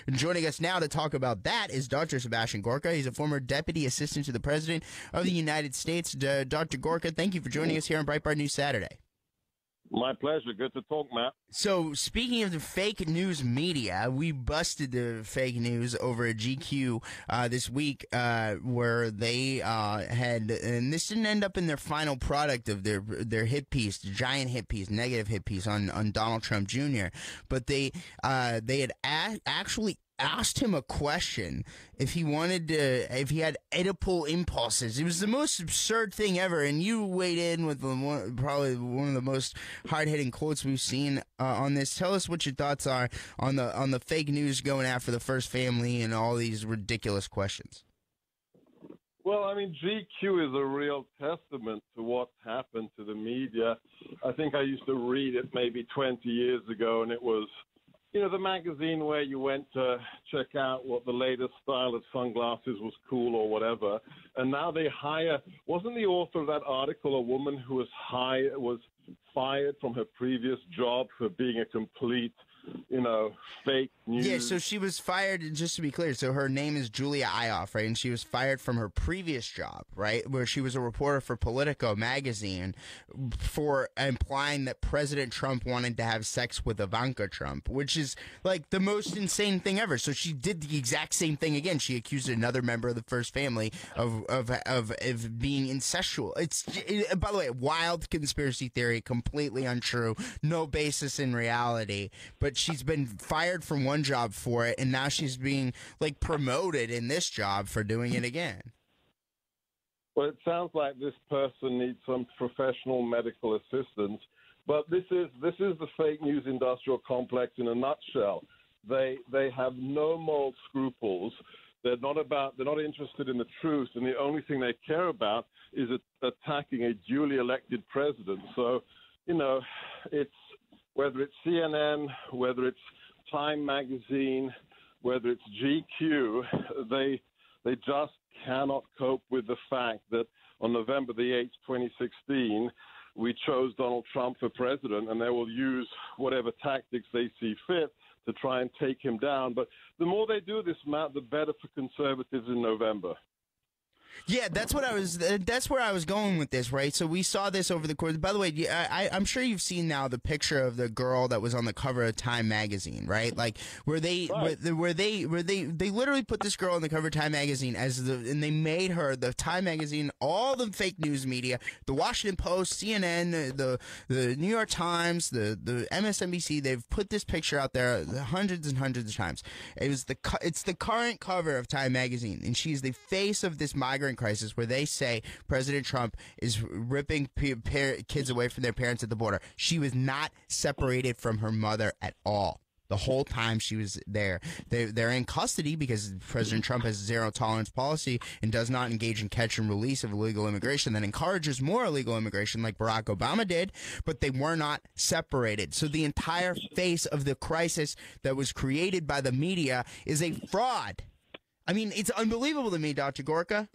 And joining us now to talk about that is Dr. Sebastian Gorka. He's a former Deputy Assistant to the President of the United States. Dr. Gorka, thank you for joining us here on Breitbart News Saturday. My pleasure. Good to talk, Matt. So, speaking of the fake news media, we busted the fake news over at GQ this week, where they had, and this didn't end up in their final product of their hit piece, the giant hit piece, negative hit piece on Donald Trump Jr., but they had actually asked him a question if he had Oedipal impulses. It was the most absurd thing ever, and you weighed in with probably one of the most hard-hitting quotes we've seen on this. Tell us what your thoughts are on the fake news going after the first family and all these ridiculous questions. Well, I mean, GQ is a real testament to what happened to the media. I think I used to read it maybe 20 years ago, and it was, the magazine where you went to check out what the latest style of sunglasses was cool or whatever. And now they wasn't the author of that article a woman who was fired from her previous job for being a complete, fake news? Yeah, so she was fired, just to be clear, so her name is Julia Ioffe, right? And she was fired from her previous job, right, where she was a reporter for Politico magazine for implying that President Trump wanted to have sex with Ivanka Trump, which is like the most insane thing ever. So she did the exact same thing again. She accused another member of the first family of being incestual. By the way, wild conspiracy theory, completely untrue, no basis in reality, but she's been fired from one job for it, and now she's being promoted in this job for doing it again. Well, it sounds like this person needs some professional medical assistance, but this is the fake news industrial complex in a nutshell. They have no moral scruples. They're not interested in the truth, and the only thing they care about is attacking a duly elected president. So, it's whether it's CNN, whether it's Time Magazine, whether it's GQ, they just cannot cope with the fact that on November the 8th, 2016, we chose Donald Trump for president, and they will use whatever tactics they see fit to try and take him down. But the more they do this, Matt, the better for conservatives in November. Yeah, that's where I was going with this, right? So we saw this over the course. By the way, I'm sure you've seen now the picture of the girl that was on the cover of Time magazine, right? Like where they literally put this girl on the cover of Time magazine and they made her the Time magazine, all the fake news media, the Washington Post, CNN, the New York Times, the MSNBC. They've put this picture out there hundreds and hundreds of times. It's the current cover of Time magazine, and she's the face of this migrant crisis where they say President Trump is ripping kids away from their parents at the border. She was not separated from her mother at all. The whole time she was there. They're in custody because President Trump has a zero tolerance policy and does not engage in catch and release of illegal immigration that encourages more illegal immigration like Barack Obama did, but they were not separated. So the entire face of the crisis that was created by the media is a fraud. I mean, it's unbelievable to me, Dr. Gorka.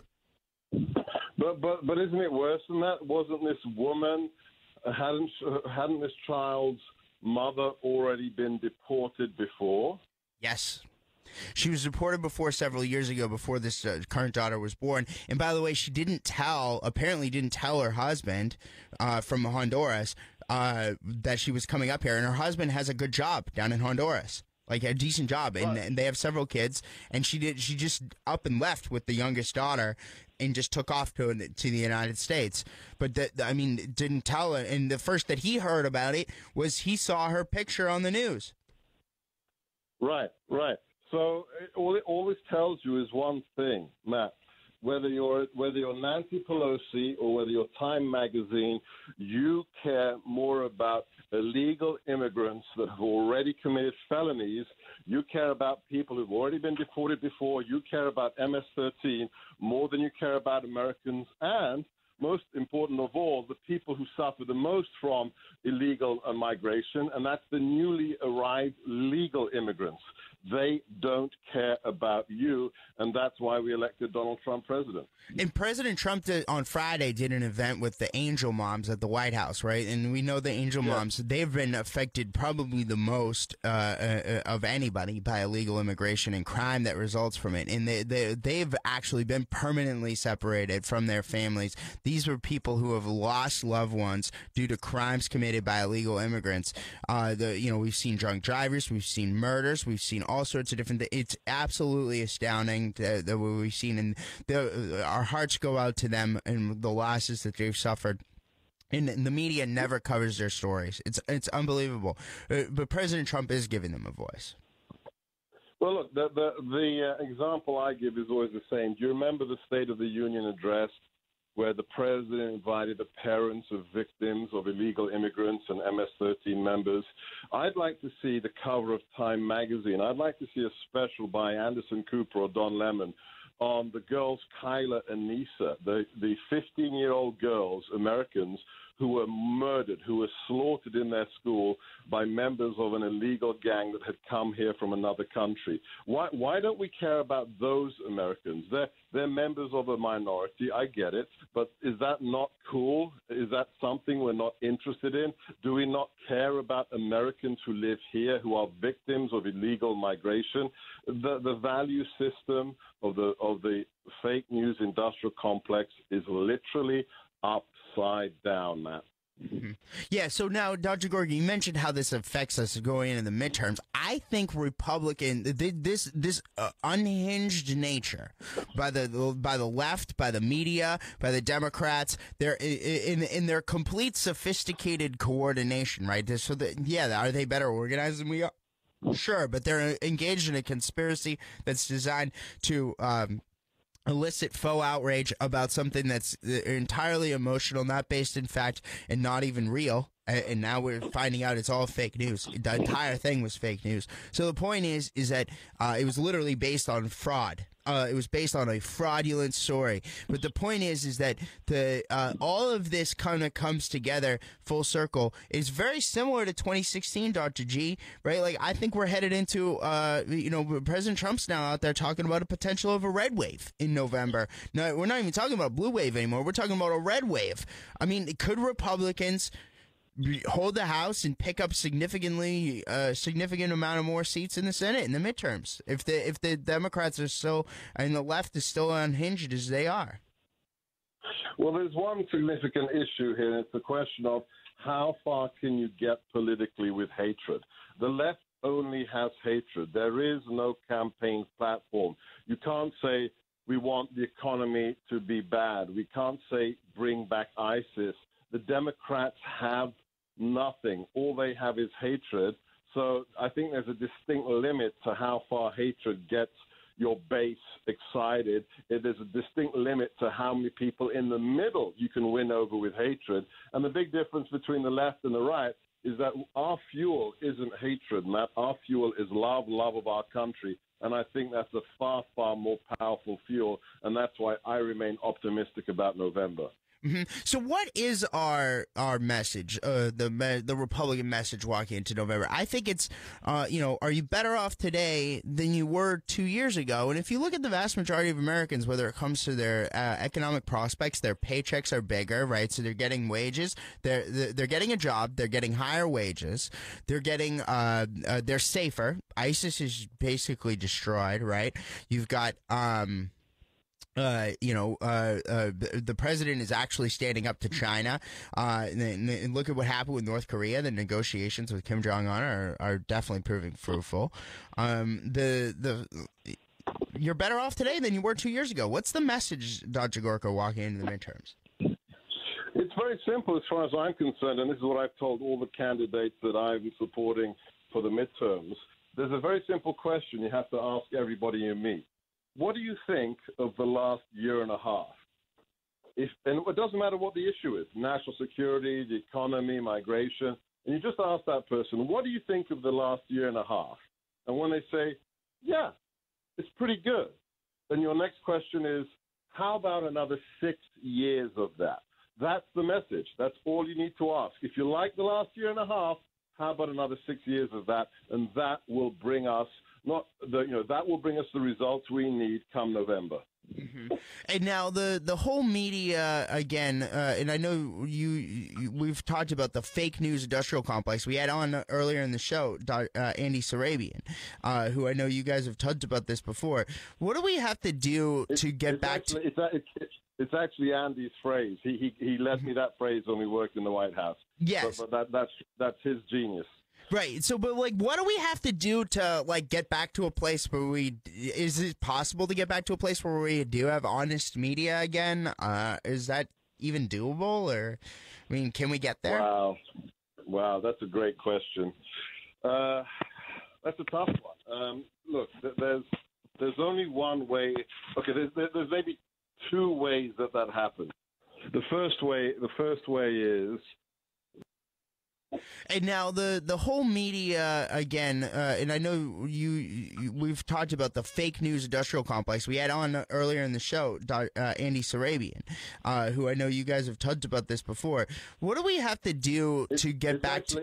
But isn't it worse than that? Wasn't this woman, hadn't this child's mother already been deported before? Yes. She was deported before several years ago, before this current daughter was born. And by the way, she apparently didn't tell her husband from Honduras that she was coming up here. And her husband has a good job down in Honduras. Like a decent job, and they have several kids, and she just up and left with the youngest daughter and just took off to the United States. But didn't tell her, and the first that he heard about it was he saw her picture on the news. Right. So all this tells you is one thing, Matt. Whether you're Nancy Pelosi or whether you're Time Magazine, you care more about illegal immigrants that have already committed felonies. You care about people who've already been deported before. You care about MS-13 more than you care about Americans. And most important of all, the people who suffer the most from illegal migration, and that's the newly arrived legal immigrants. They don't care about you, and that's why we elected Donald Trump president. And President Trump on Friday did an event with the Angel Moms at the White House, right? And we know the Angel Moms, they've been affected probably the most of anybody by illegal immigration and crime that results from it. And they've actually been permanently separated from their families. These were people who have lost loved ones due to crimes committed by illegal immigrants. We've seen drunk drivers, we've seen murders, we've seen all sorts of different things. It's absolutely astounding that what we've seen, and our hearts go out to them and the losses that they've suffered. And the media never covers their stories. It's unbelievable. But President Trump is giving them a voice. Well, look, the example I give is always the same. Do you remember the State of the Union address where the president invited the parents of victims of illegal immigrants and MS-13 members? I'd like to see the cover of Time magazine. I'd like to see a special by Anderson Cooper or Don Lemon on the girls Kyla and Nisa, the 15-year-old girls, Americans, who were murdered, who were slaughtered in their school by members of an illegal gang that had come here from another country. Why don't we care about those Americans? They're members of a minority, I get it, but is that not cool? Is that something we're not interested in? Do we not care about Americans who live here, who are victims of illegal migration? The value system of the fake news industrial complex is literally upside down, Matt. Mm-hmm. Yeah, so now, Dr. Gorka, you mentioned how this affects us going into the midterms. I think this unhinged nature by the left, by the media, by the Democrats, they're in their complete sophisticated coordination, right? Are they better organized than we are? Sure, but they're engaged in a conspiracy that's designed to elicit faux outrage about something that's entirely emotional, not based in fact, and not even real. And now we're finding out it's all fake news. The entire thing was fake news. So the point is that it was literally based on fraud. It was based on a fraudulent story. But the point is that all of this kind of comes together full circle. It's very similar to 2016, Dr. G, right? Like, I think we're headed into, President Trump's now out there talking about a potential of a red wave in November. No, we're not even talking about a blue wave anymore. We're talking about a red wave. I mean, could Republicans hold the House and pick up significant amount of more seats in the Senate in the midterms if the Democrats are still and the left is still unhinged as they are? Well, there's one significant issue here, and it's the question of how far can you get politically with hatred. The left only has hatred. There is no campaign platform. You can't say we want the economy to be bad. We can't say bring back ISIS. The Democrats have nothing. All they have is hatred. So I think there's a distinct limit to how far hatred gets your base excited. There's a distinct limit to how many people in the middle you can win over with hatred. And the big difference between the left and the right is that our fuel isn't hatred, Matt. Our fuel is love of our country. And I think that's a far, far more powerful fuel. And that's why I remain optimistic about November. Mm-hmm. So what is our message, the Republican message walking into November? I think it's, are you better off today than you were 2 years ago? And if you look at the vast majority of Americans, whether it comes to their economic prospects, their paychecks are bigger, right? So they're getting wages, they're getting a job, they're getting higher wages, they're getting, they're safer. ISIS is basically destroyed, right? You've got, the president is actually standing up to China. And look at what happened with North Korea. The negotiations with Kim Jong-un are definitely proving fruitful. You're better off today than you were 2 years ago. What's the message, Dr. Gorka, walking into the midterms? It's very simple as far as I'm concerned, and this is what I've told all the candidates that I'm supporting for the midterms. There's a very simple question you have to ask everybody you meet. What do you think of the last year and a half? And it doesn't matter what the issue is, national security, the economy, migration, and you just ask that person, what do you think of the last year and a half? And when they say, yeah, it's pretty good, then your next question is, how about another 6 years of that? That's the message. That's all you need to ask. If you like the last year and a half, how about another 6 years of that? And that will bring us that will bring us the results we need come November. Mm-hmm. And now the whole media again, and I know we've talked about the fake news industrial complex. We had on earlier in the show Andy Sarabian, who I know you guys have talked about this before. What do we have to do to get back to? It's actually Andy's phrase. He lent me that phrase when we worked in the White House. Yes, but that's his genius. Right. So, but like, what do we have to do to like get back to a place where is it possible to get back to a place where we do have honest media again? Is that even doable, or, I mean, can we get there? Wow, that's a great question. That's a tough one. Look, there's only one way. Okay, there's maybe two ways that happens. The first way is. And now the whole media again, and I know we've talked about the fake news industrial complex. We had on earlier in the show Andy Sarabian, who I know you guys have talked about this before. What do we have to do to get back to?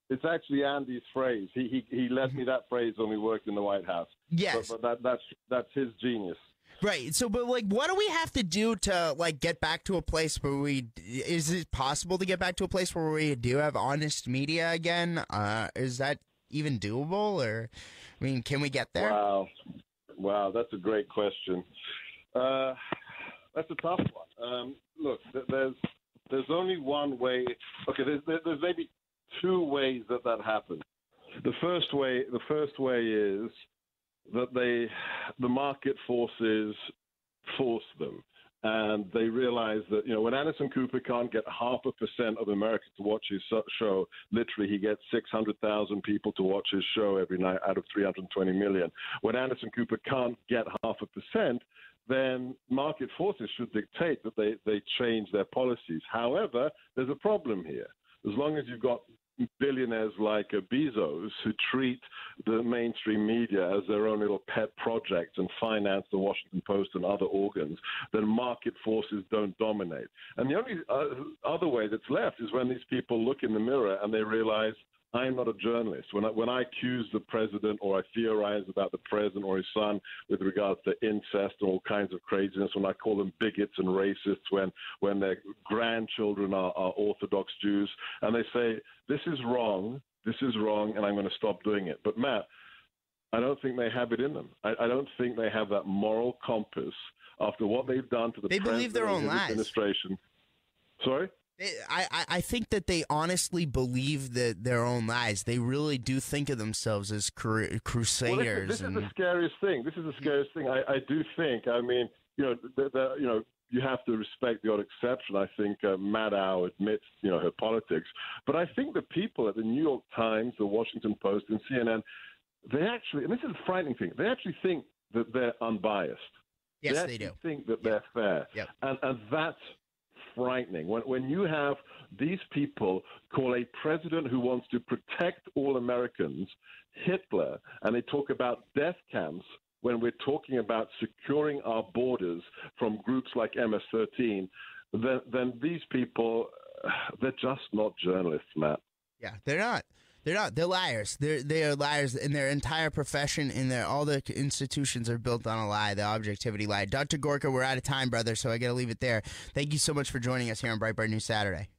It's actually Andy's phrase. He lent me that phrase when we worked in the White House. Yes, but that's his genius. Right. So, but like, what do we have to do to like get back to a place where is it possible to get back to a place where we do have honest media again? Is that even doable, or, I mean, can we get there? Wow, that's a great question. That's a tough one. Look, there's only one way. Okay, there's maybe two ways that happens. The first way is that the market forces force them, and they realize that when Anderson Cooper can't get 0.5% of America to watch his show, literally he gets 600,000 people to watch his show every night out of 320 million. When Anderson Cooper can't get 0.5%, then market forces should dictate that they change their policies. However, there's a problem here. As long as you've got billionaires like Bezos who treat the mainstream media as their own little pet project and finance the Washington Post and other organs, then market forces don't dominate. And the only other way that's left is when these people look in the mirror and they realize, I'm not a journalist. When I accuse the president or I theorize about the president or his son with regards to incest and all kinds of craziness, when I call them bigots and racists, when their grandchildren are Orthodox Jews, and they say, this is wrong, and I'm going to stop doing it. But Matt, I don't think they have it in them. I don't think they have that moral compass after what they've done to the president believe their own and his lies. Administration. Sorry? I think that they honestly believe their own lies. They really do think of themselves as crusaders. Well, this is the scariest thing. I do think. I mean, you have to respect the odd exception. I think Maddow admits, her politics. But I think the people at the New York Times, the Washington Post, and CNN, they actually, and this is a frightening thing, they actually think that they're unbiased. Yes, they do. Think that they're fair. Yep. And that's frightening. When you have these people call a president who wants to protect all Americans Hitler, and they talk about death camps when we're talking about securing our borders from groups like MS-13, then these people, they're just not journalists, Matt. Yeah, they're not. They're not. They're liars. They are liars, and their entire profession and all the institutions are built on a lie, the objectivity lie. Dr. Gorka, we're out of time, brother, so I got to leave it there. Thank you so much for joining us here on Breitbart News Saturday.